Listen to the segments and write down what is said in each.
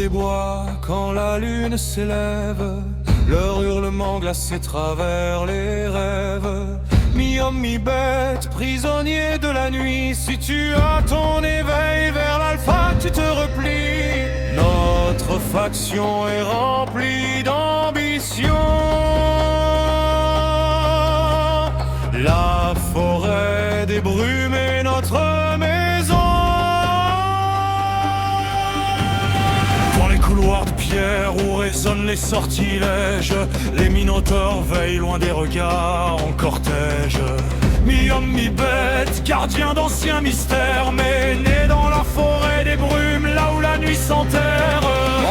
des bois, quand la lune s'élève, leur hurlement glacé travers les rêves. Mi-homme, mi-bête, prisonnier de la nuit, si tu as ton éveil vers l'alpha, tu te replies. Notre faction est remplie d'ambition. La forêt des brumes est notre maison. Dans les couloirs de pierre où résonnent les sortilèges, les minotaures veillent loin des regards en cortège. Mi-homme, mi-bête, gardien d'anciens mystères, mais né dans la forêt des brumes, là où la nuit s'enterre.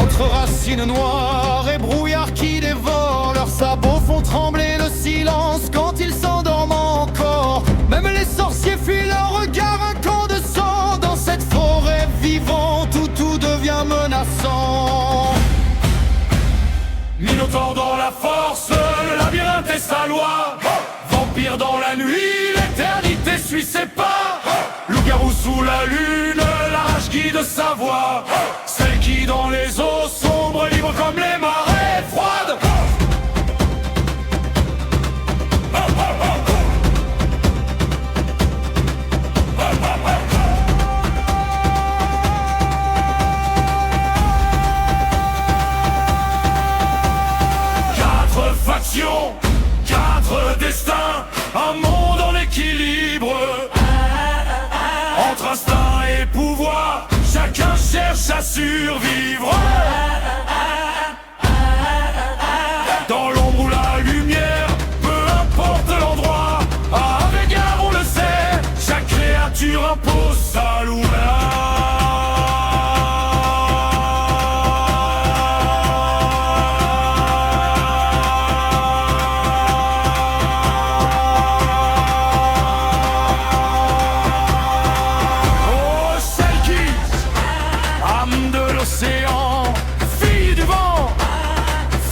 Entre racines noires et brouillards qui dévorent, leurs sabots font trembler le silence quand ils s'endorment encore. Même les sorciers fuient leur regard incandescent. Dans cette forêt vivante où tout devient menaçant. Minotaure dans la force, le labyrinthe est sa loi. Vampire dans la nuit, l'éternité suit ses pas. Loup-garou sous la lune, la rage guide sa voix. Celle qui dans les eaux sombres, libre comme les marées froides. Quatre factions, quatre destins, un monde en équilibre. Entre instinct et pouvoir, chacun cherche à survivre. Dans l'ombre ou la lumière, peu importe l'endroit, à Végard on le sait, chaque créature impose sa loi. Fille du vent,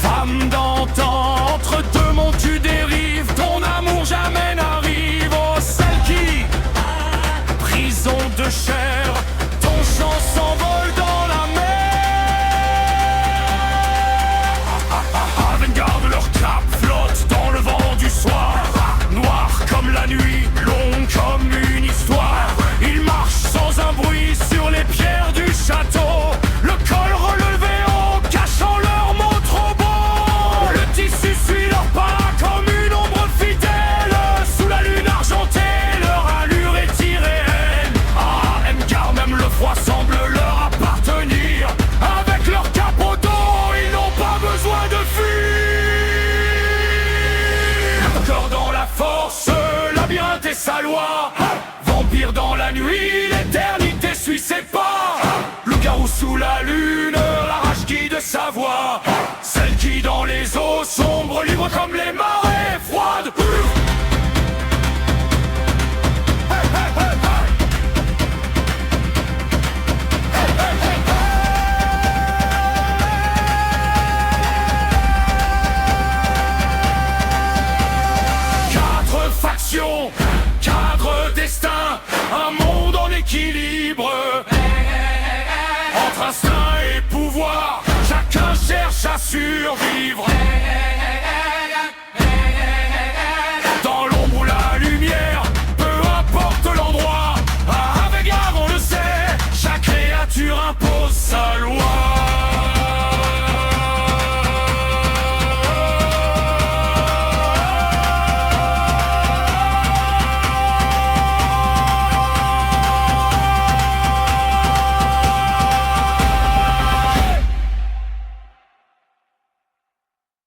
femme d'antan, entre deux mondes tu dérives, ton amour jamais n'arrive. Oh, celle qui, prison de chair, ton chant s'envole dans la mer. Avant-garde, leur cape flotte dans le vent du soir, noir comme la nuit, long comme une histoire. Ils marchent sans un bruit sur les pierres du château. Le col relevé haut, cachant leurs mots trop beaux. Le tissu suit leurs pas comme une ombre fidèle. Sous la lune argentée, leur allure est irréelle. Ah, Mgar, même le froid semble leur appartenir. Avec leur cap au dos, ils n'ont pas besoin de fuir. Encore dans la force, labyrinthe et sa loi. Vampire dans la nuit, l'éternité suit ses pas. Loup-garou sous la lune, la rage guide sa voix. Celle qui dans les eaux sombres, libre comme les marées froides. Quatre factions, quatre destins, un monde en équilibre. Entre instinct et pouvoir, chacun cherche à survivre.